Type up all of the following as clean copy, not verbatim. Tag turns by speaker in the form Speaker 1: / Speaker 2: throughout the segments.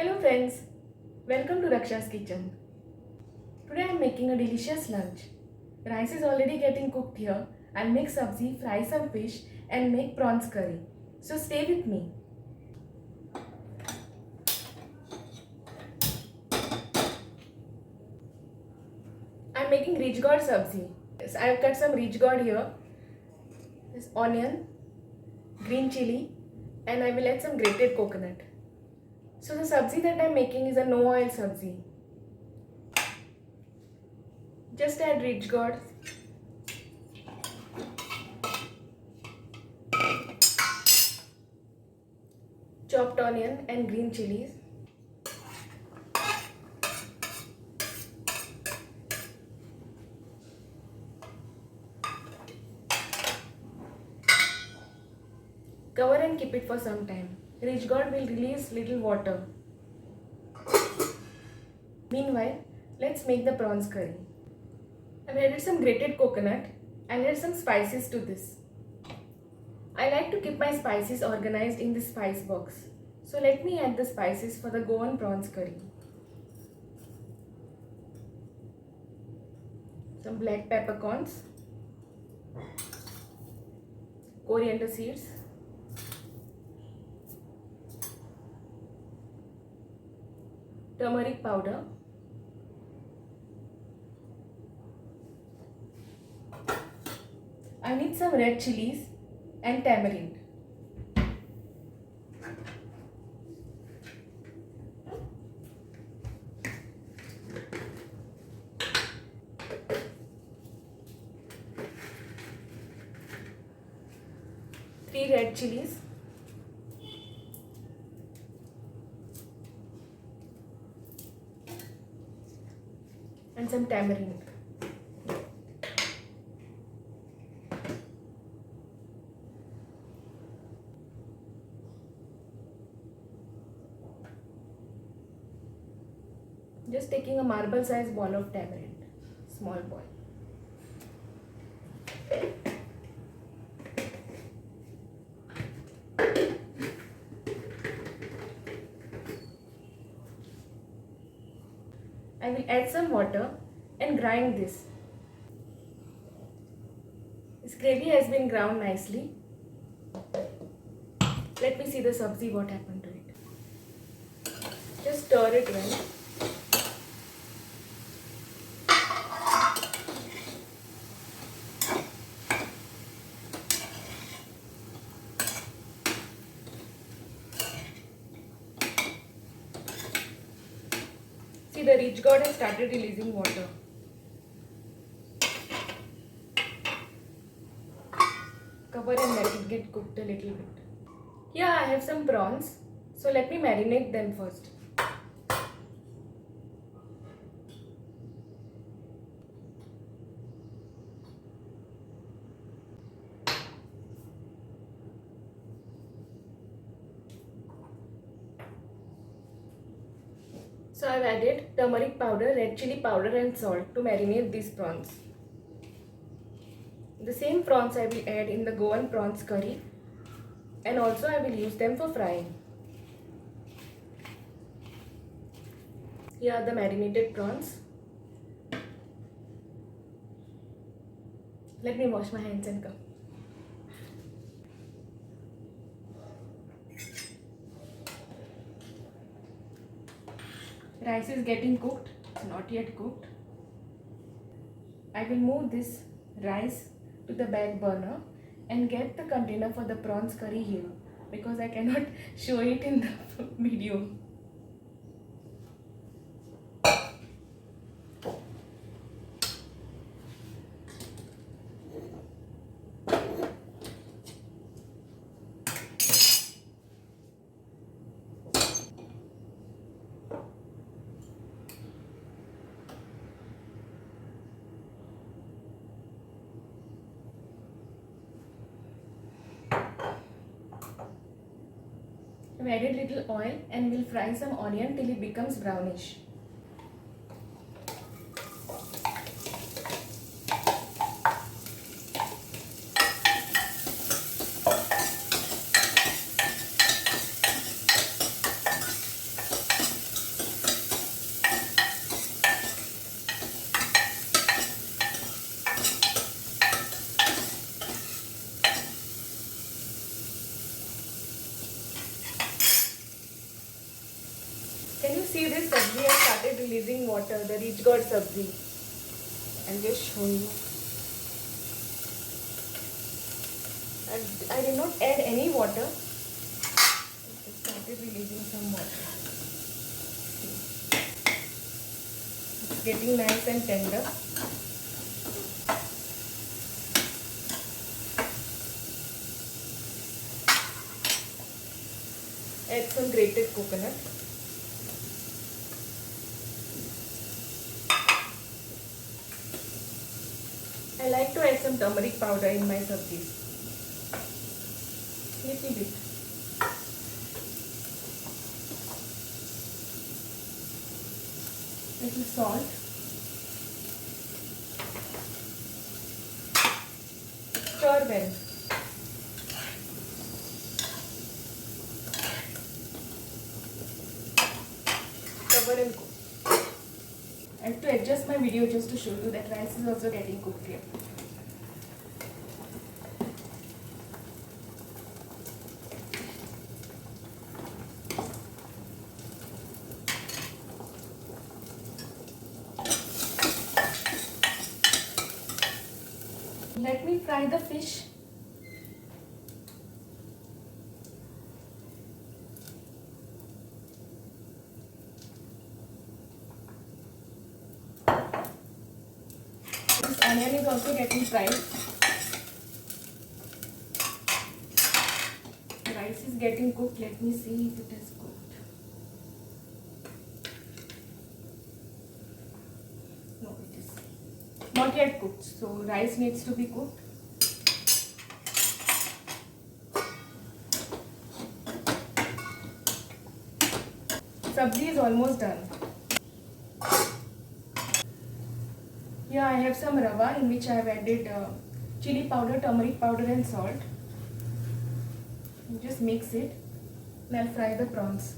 Speaker 1: Hello friends, welcome to Raksha's kitchen. Today I am making a delicious lunch. Rice is already getting cooked here. I'll make sabzi, fry some fish and make prawns curry. So stay with me. I am making rich gourd sabzi. Yes, I have cut some rich gourd here. This onion, green chili and I will add some grated coconut. So the sabzi that I am making is a no oil sabzi. Just add rich gourd, chopped onion and green chilies, cover and keep it for some time. Rich gourd will release little water. Meanwhile, let's make the prawns curry. I've added some grated coconut. I'll add some spices to this. I like to keep my spices organized in this spice box. So let me add the spices for the Goan prawns curry. Some black peppercorns, coriander seeds, turmeric powder, I need some red chilies and tamarind. Three red chilies, and some tamarind. Just taking a marble sized ball of tamarind, small ball. I will add some water and grind this. This gravy has been ground nicely. Let me see the sabzi, what happened to it. Just stir it well. See, the rich gourd has started releasing water. Cover and let it get cooked a little bit. Here I have some prawns. So let me marinate them first. So I have added turmeric powder, red chili powder and salt to marinate these prawns. The same prawns I will add in the Goan prawns curry and also I will use them for frying. Here are the marinated prawns. Let me wash my hands and come. Rice is getting cooked, it's not yet cooked. I will move this rice to the back burner and get the container for the prawns curry here because I cannot show it in the video. I've added little oil and will fry some onion till it becomes brownish. see this sabzi has started releasing water, the rich gourd sabzi. I'll just show you. I did not add any water. It started releasing some water. It's getting nice and tender. Add some grated coconut. I like to add some turmeric powder in my sabzis. Little bit. Little salt. Stir well. Cover and cook. I have to adjust my video just to show you that rice is also getting cooked here. Let me fry the fish. This onion is also getting fried. The rice is getting cooked. Let me see if it is cooked. No, it is not yet cooked. So rice needs to be cooked. Sabzi is almost done. Here I have some rava in which I have added chili powder, turmeric powder and salt. Just mix it and I'll fry the prawns.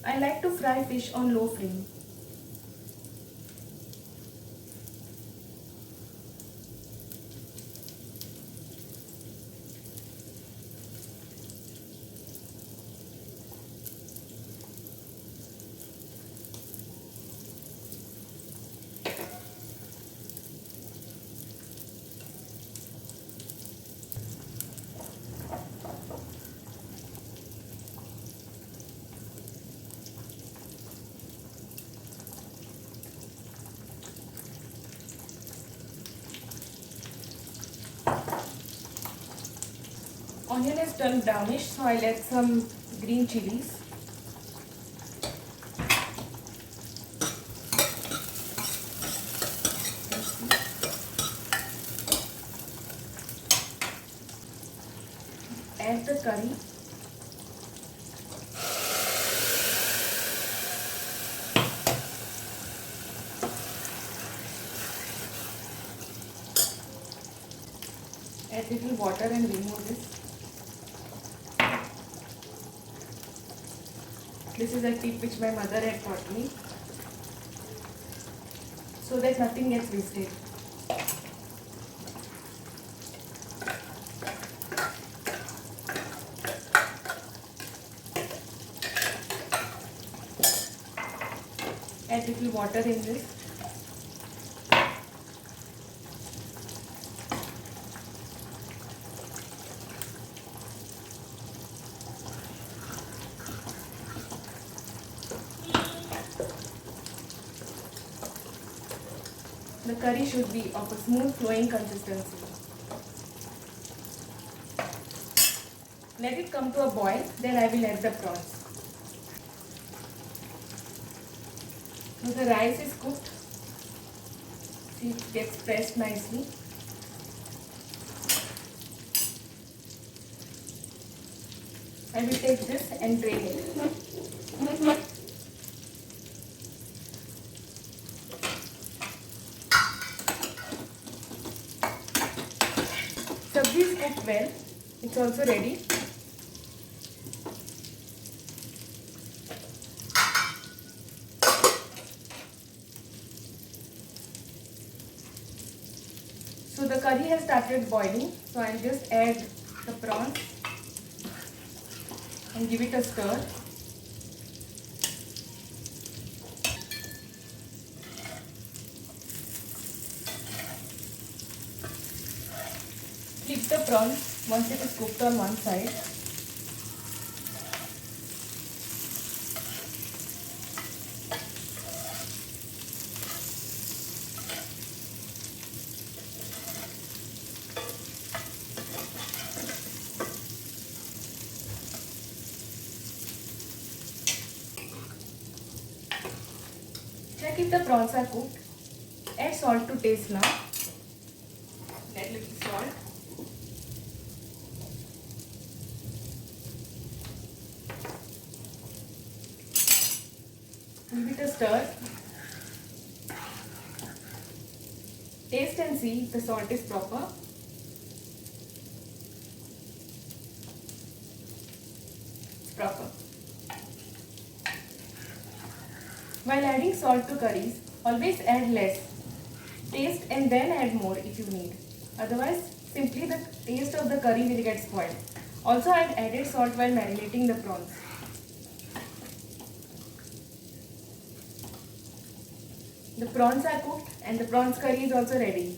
Speaker 1: I like to fry fish on low flame. Onion is turned brownish, so I'll add some green chilies. Add the curry. Add little water and remove this. This is a tip which my mother had taught me, so that nothing gets wasted. Add little water in this. The curry should be of a smooth flowing consistency. Let it come to a boil, then I will add the prawns. Now the rice is cooked. See, it gets pressed nicely. I will take this and drain it. Sabzi is cooked well. It's also ready. curry has started boiling, so I'll just add the prawns and give it a stir. Flip the prawns once it is cooked on one side. Check if the prawns are cooked. Add salt to taste now. Add little salt. Give it a stir. Taste and see if the salt is proper. It's proper. While adding salt to curries, always add less. Taste and then add more if you need. Otherwise, simply the taste of the curry will get spoiled. Also, I have added salt while marinating the prawns. The prawns are cooked and the prawns curry is also ready.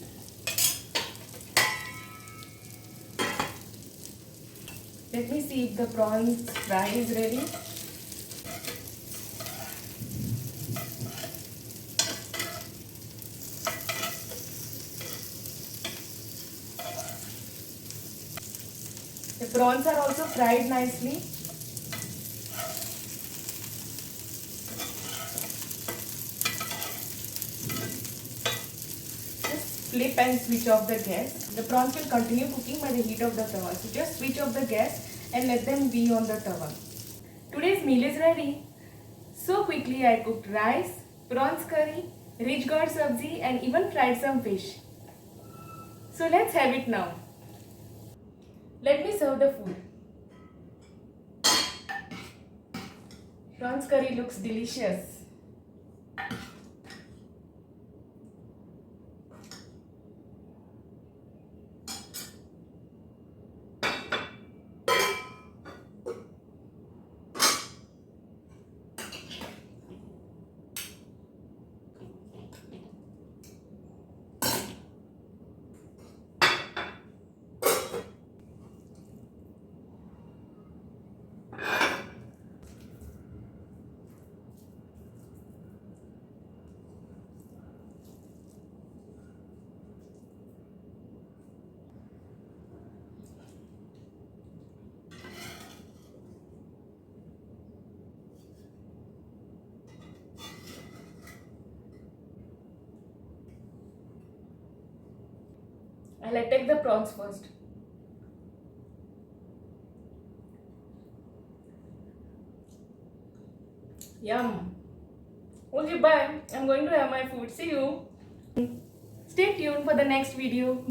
Speaker 1: Let me see if the prawns fry is ready. The prawns are also fried nicely. Just flip and switch off the gas. The prawns will continue cooking by the heat of the tawa. So just switch off the gas and let them be on the tawa. Today's meal is ready. So quickly I cooked rice, prawns curry, rich gourd sabzi and even fried some fish. So let's have it now. Let me serve the food. Prawns curry looks delicious. I'll attack the prawns first. Yum. Okay, bye. I'm going to have my food. See you. Stay tuned for the next video.